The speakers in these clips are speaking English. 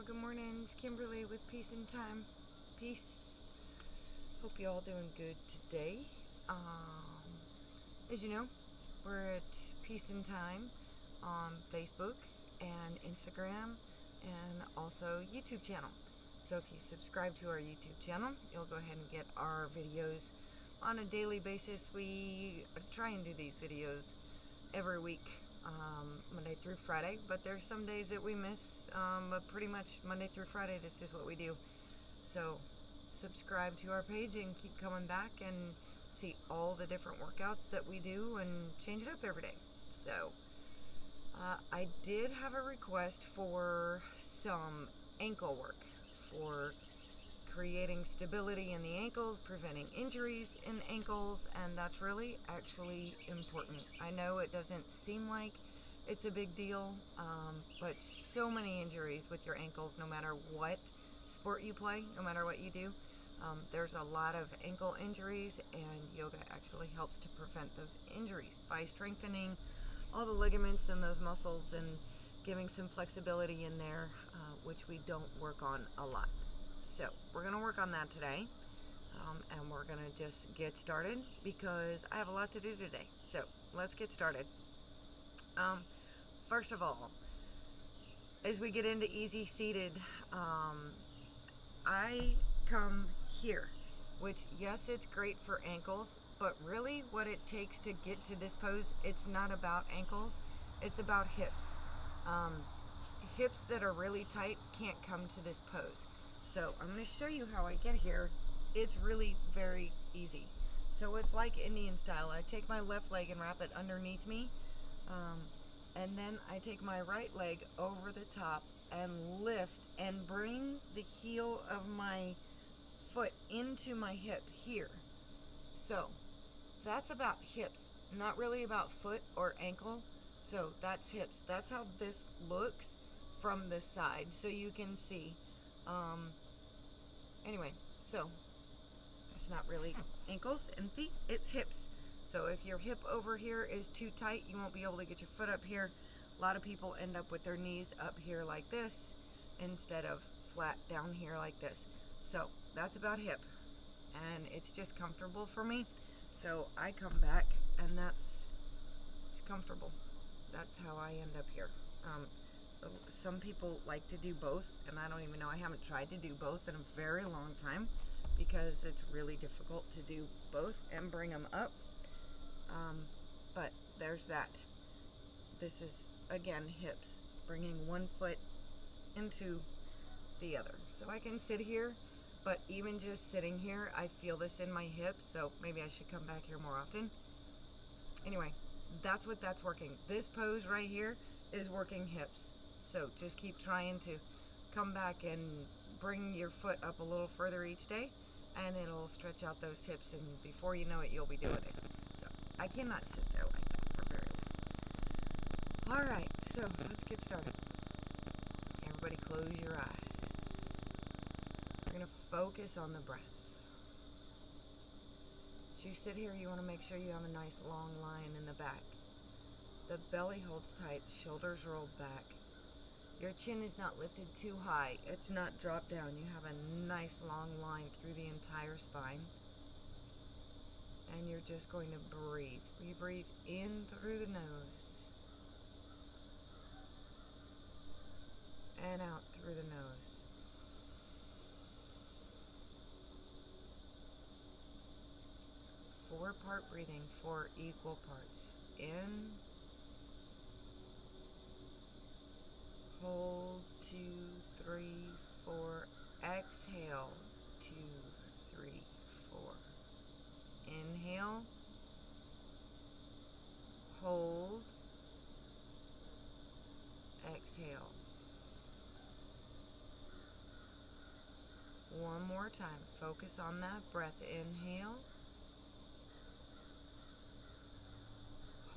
Good morning. It's Kimberly with Peace in Time. Peace. Hope you all doing good today. As you know, we're at Peace in Time on Facebook and Instagram and also YouTube channel. So if you subscribe to our YouTube channel, you'll go ahead and get our videos on a daily basis. We try and do these videos every week, Monday through Friday, but there's some days that we miss, but pretty much Monday through Friday, this is what we do. So subscribe to our page and keep coming back and see all the different workouts that we do and change it up every day. So I did have a request for some ankle work, for creating stability in the ankles, preventing injuries in ankles, and that's really actually important. I know it doesn't seem like it's a big deal, but so many injuries with your ankles, no matter what sport you play, no matter what you do. There's a lot of ankle injuries, and yoga actually helps to prevent those injuries by strengthening all the ligaments and those muscles and giving some flexibility in there, which we don't work on a lot. So we're going to work on that today, and we're going to just get started because I have a lot to do today. So let's get started. First of all, as we get into easy seated, I come here, which yes, it's great for ankles, but really what it takes to get to this pose, it's not about ankles, it's about hips. Hips that are really tight can't come to this pose. So I'm going to show you how I get here. It's really very easy. So it's like Indian style. I take my left leg and wrap it underneath me, and then I take my right leg over the top and lift and bring the heel of my foot into my hip here. So that's about hips, not really about foot or ankle. So that's hips. That's how this looks from the side, so you can see. Anyway, so it's not really ankles and feet, it's hips. So if your hip over here is too tight, you won't be able to get your foot up here. A lot of people end up with their knees up here like this instead of flat down here like this. So that's about hip, and it's just comfortable for me. So I come back, and it's comfortable. That's how I end up here. Some people like to do both, and I don't even know. I haven't tried to do both in a very long time because it's really difficult to do both and bring them up. But there's that. This is, again, hips, bringing one foot into the other. So I can sit here, but even just sitting here, I feel this in my hips, so maybe I should come back here more often. Anyway, that's what that's working. This pose right here is working hips. So just keep trying to come back and bring your foot up a little further each day, and it'll stretch out those hips, and before you know it, you'll be doing it. So I cannot sit there like that for very long. All right, so let's get started. Everybody close your eyes. We're going to focus on the breath. As you sit here, you want to make sure you have a nice long line in the back. The belly holds tight, shoulders rolled back. Your chin is not lifted too high. It's not dropped down. You have a nice long line through the entire spine. And you're just going to breathe. We breathe in through the nose and out through the nose. Four-part breathing, 4 equal parts. In, hold, 2, 3, 4. Exhale, 2, 3, 4. Inhale, hold, exhale. One more time. Focus on that breath. Inhale,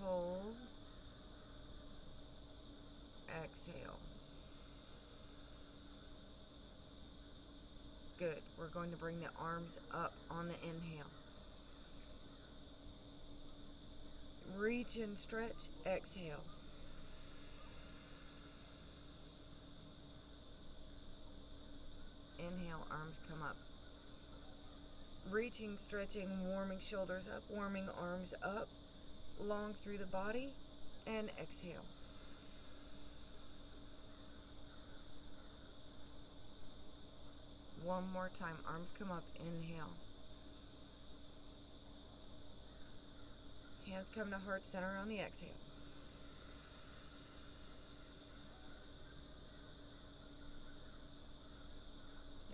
hold, exhale. Good. We're going to bring the arms up on the inhale. Reach and stretch. Exhale. come up. Reaching, stretching, warming shoulders up, warming arms up, long through the body, and exhale. One more time, arms come up, inhale. Hands come to heart center on the exhale.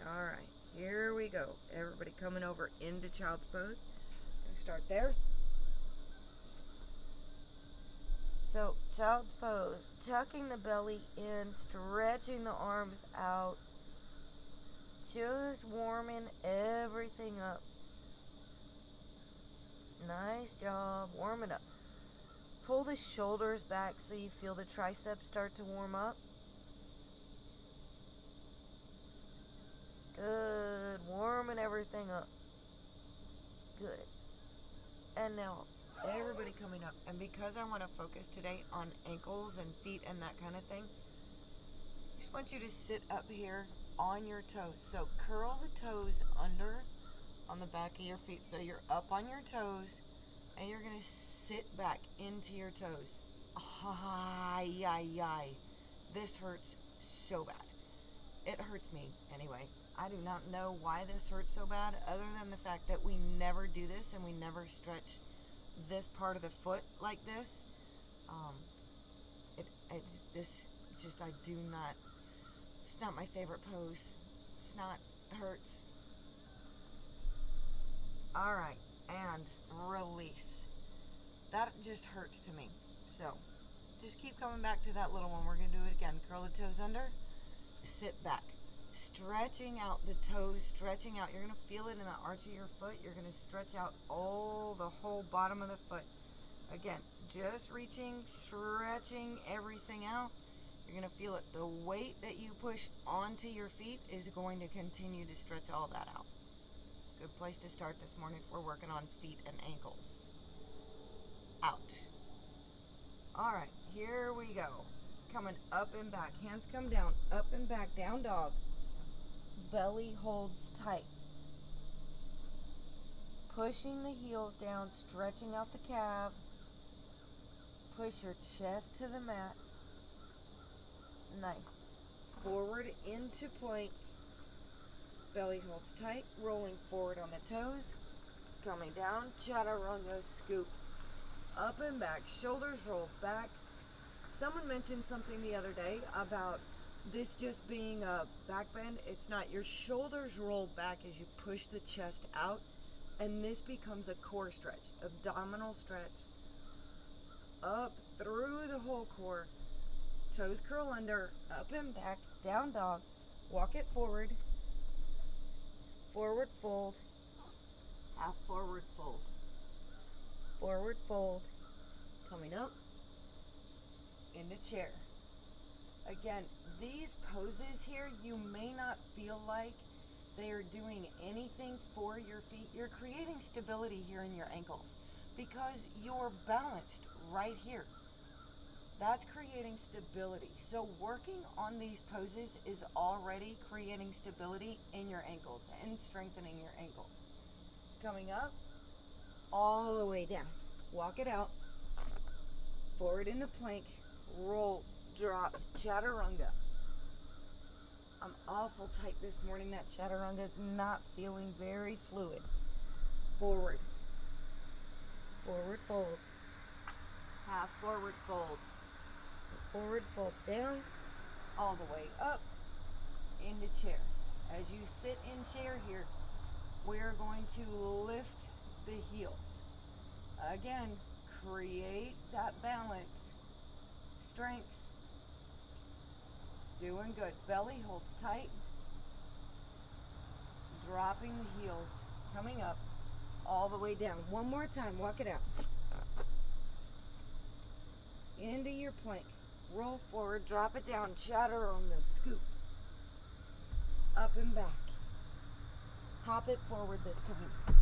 All right, here we go. Everybody coming over into child's pose. Start there. So, child's pose, tucking the belly in, stretching the arms out, just warming everything up. Nice job, warm it up. Pull the shoulders back so you feel the triceps start to warm up. Good, warming everything up. Good. And now, everybody coming up. And because I want to focus today on ankles and feet and that kind of thing, I just want you to sit up here on your toes. So curl the toes under on the back of your feet. So you're up on your toes and you're going to sit back into your toes. Ay, ay, ay. This hurts so bad. It hurts me anyway. I do not know why this hurts so bad, other than the fact that we never do this and we never stretch this part of the foot like this. I do not, it's not my favorite pose. It's not, it hurts. All right, and release. That just hurts to me. So just keep coming back to that little one. We're going to do it again. Curl the toes under, sit back. Stretching out the toes, stretching out. You're going to feel it in the arch of your foot. You're going to stretch out the whole bottom of the foot. Again, just reaching, stretching everything out. You're going to feel it. The weight that you push onto your feet is going to continue to stretch all that out. Good place to start this morning if we're working on feet and ankles. Out. All right, here we go. Coming up and back. Hands come down, up and back, down dog. Belly holds tight. Pushing the heels down, stretching out the calves. Push your chest to the mat. Nice. Forward into plank. Belly holds tight, rolling forward on the toes. Coming down, chaturanga scoop. Up and back, shoulders roll back. Someone mentioned something the other day about this just being a back bend. It's not. Your shoulders roll back as you push the chest out, and this becomes a core stretch, abdominal stretch. Up through the whole core. Toes curl under, up and back, down dog. Walk it forward. Forward fold. Half forward fold. Forward fold. Coming up. Into chair. Again, these poses here, you may not feel like they are doing anything for your feet. You're creating stability here in your ankles because you're balanced right here. That's creating stability. So working on these poses is already creating stability in your ankles and strengthening your ankles. Coming up, all the way down. Walk it out. Forward into plank. Roll, drop, chaturanga. I'm awful tight this morning. That chaturanga is not feeling very fluid. Forward. Forward fold. Half forward fold. Forward fold down. All the way up. Into chair. As you sit in chair here, we're going to lift the heels. Again, create that balance. Strength. Doing good. Belly holds tight. Dropping the heels. Coming up. All the way down. One more time. Walk it out. Into your plank. Roll forward. Drop it down. Chaturanga. Scoop. Up and back. Hop it forward this time.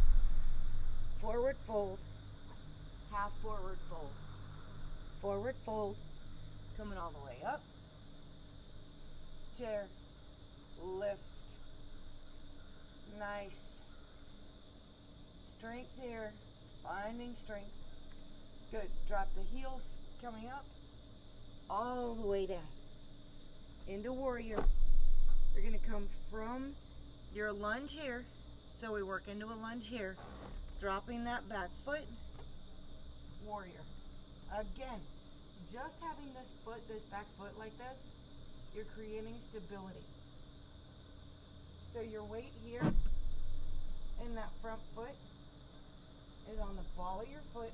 Forward fold. Half forward fold. Forward fold. Coming all the way up. Chair. Lift. Nice. Strength here. Finding strength. Good. Drop the heels coming up. All the way down. Into warrior. You're going to come from your lunge here. So we work into a lunge here. Dropping that back foot. Warrior. Again, just having this foot, this back foot like this, you're creating stability. So your weight here in that front foot is on the ball of your foot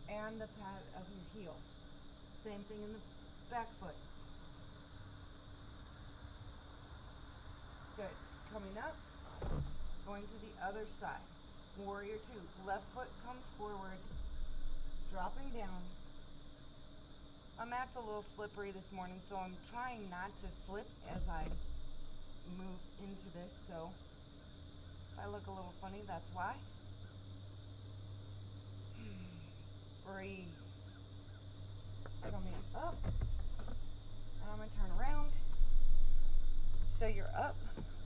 and the pad of your heel. Same thing in the back foot. Good. Coming up, going to the other side. Warrior 2. Left foot comes forward, dropping down. My mat's a little slippery this morning, so I'm trying not to slip as I move into this. So if I look a little funny, that's why. Breathe. Coming up. And I'm going to turn around. So you're up,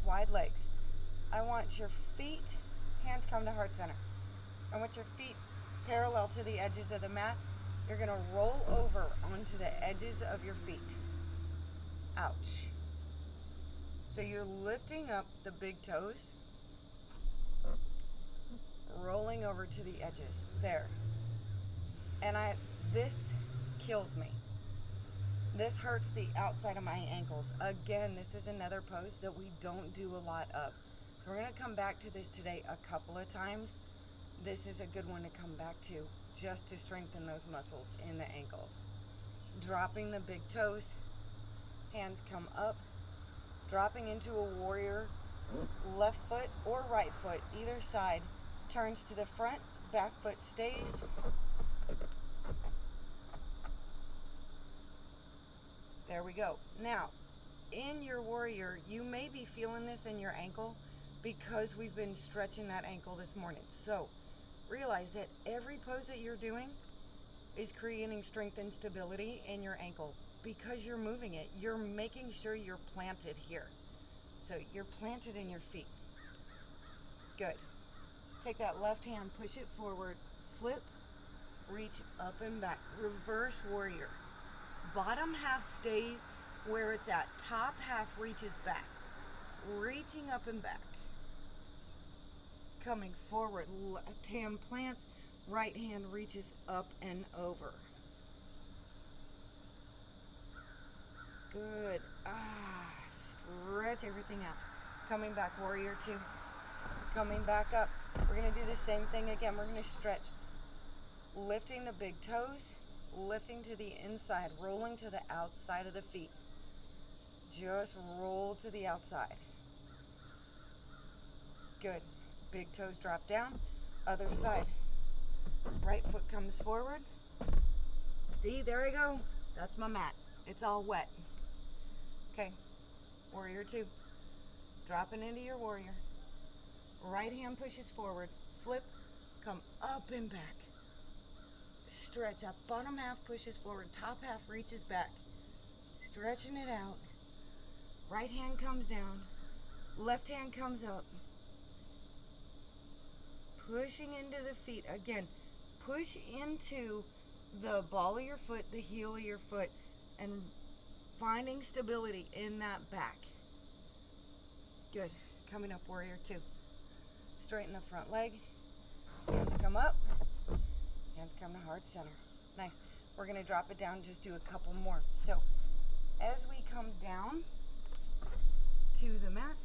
wide legs. I want your feet, hands come to heart center. I want your feet parallel to the edges of the mat. You're going to roll over onto the edges of your feet. Ouch. So you're lifting up the big toes, rolling over to the edges. There. And this kills me. This hurts the outside of my ankles. Again, this is another pose that we don't do a lot of. We're going to come back to this today a couple of times. This is a good one to come back to, just to strengthen those muscles in the ankles. Dropping the big toes, hands come up, dropping into a warrior, left foot or right foot, either side, turns to the front, back foot stays. There we go. Now, in your warrior, you may be feeling this in your ankle because we've been stretching that ankle this morning. So, realize that every pose that you're doing is creating strength and stability in your ankle because you're moving it. You're making sure you're planted here. So, you're planted in your feet. Good. Take that left hand, push it forward, flip, reach up and back. Reverse warrior. Bottom half stays where it's at. Top half reaches back. Reaching up and back. Coming forward. Left hand plants. Right hand reaches up and over. Good. Stretch everything out. Coming back, warrior 2. Coming back up. We're going to do the same thing again. We're going to stretch. Lifting the big toes. Lifting to the inside, rolling to the outside of the feet. Just roll to the outside. Good. Big toes drop down. Other side. Right foot comes forward. See, there I go. That's my mat. It's all wet. Okay. Warrior 2. Dropping into your warrior. Right hand pushes forward. Flip. Come up and back. Stretch. That bottom half pushes forward. Top half reaches back. Stretching it out. Right hand comes down. Left hand comes up. Pushing into the feet. Again, push into the ball of your foot, the heel of your foot, and finding stability in that back. Good. Coming up, warrior 2. Straighten the front leg. Hands come up. Hands come to heart center. Nice. We're going to drop it down, just do a couple more. So, as we come down to the mat,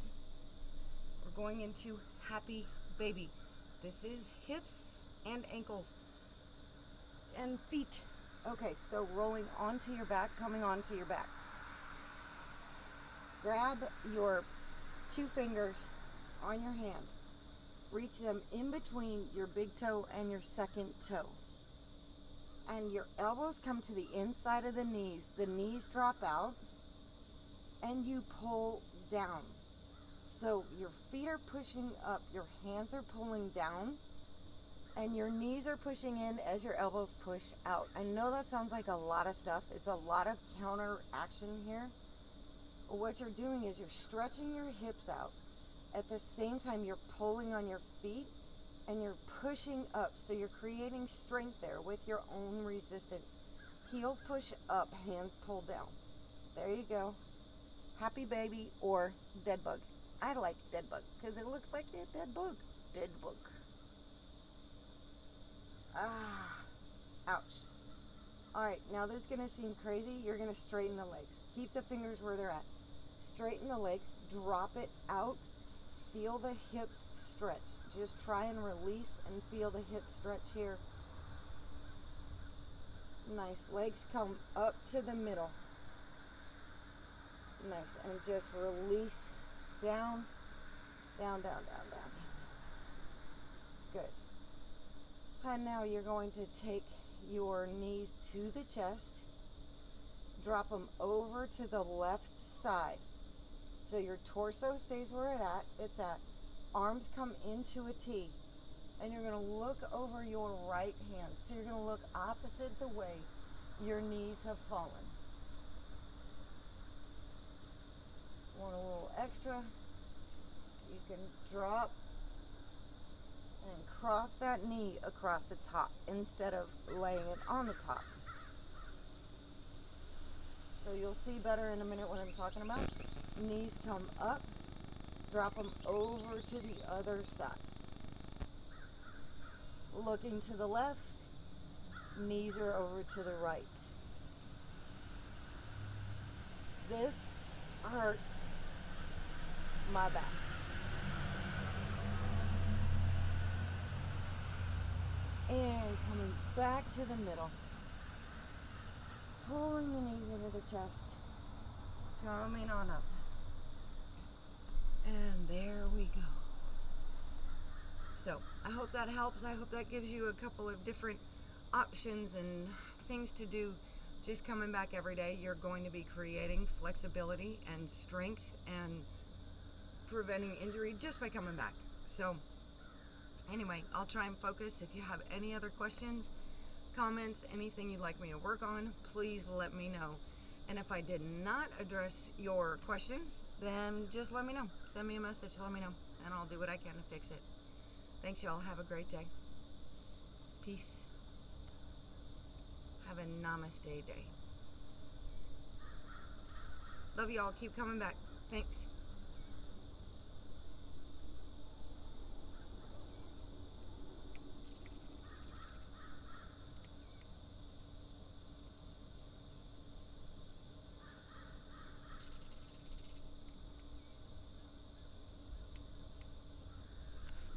we're going into happy baby. This is hips and ankles and feet. Okay, so rolling onto your back, coming onto your back. Grab your 2 fingers on your hand. Reach them in between your big toe and your second toe. And your elbows come to the inside of the knees. The knees drop out and you pull down. So your feet are pushing up, your hands are pulling down, and your knees are pushing in as your elbows push out. I know that sounds like a lot of stuff. It's a lot of counter action here. What you're doing is you're stretching your hips out. At the same time, you're pulling on your feet and you're pushing up. So you're creating strength there with your own resistance. Heels push up, hands pull down. There you go. Happy baby or dead bug. I like dead bug because it looks like a dead bug. Dead bug. Ah, ouch. Alright, now this is going to seem crazy. You're going to straighten the legs. Keep the fingers where they're at. Straighten the legs. Drop it out. Feel the hips stretch. Just try and release and feel the hips stretch here. Nice. Legs come up to the middle. Nice. And just release down, down, down, down, down, down. Good. And now you're going to take your knees to the chest. Drop them over to the left side. So your torso stays where it's at. Arms come into a T. And you're going to look over your right hand. So you're going to look opposite the way your knees have fallen. Want a little extra? You can drop and cross that knee across the top instead of laying it on the top. So you'll see better in a minute what I'm talking about. Knees come up, drop them over to the other side. Looking to the left, knees are over to the right. This hurts my back. And coming back to the middle. Pulling the knees into the chest. Coming on up. And there we go. So, I hope that helps. I hope that gives you a couple of different options and things to do. Just coming back every day, you're going to be creating flexibility and strength and preventing injury just by coming back. So, anyway, I'll try and focus. If you have any other questions, comments, anything you'd like me to work on, please let me know. And if I did not address your questions, then just let me know. Send me a message, let me know, and I'll do what I can to fix it. Thanks, y'all. Have a great day. Peace. Have a namaste day. Love y'all. Keep coming back. Thanks.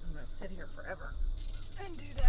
I'm going to sit here forever and do that.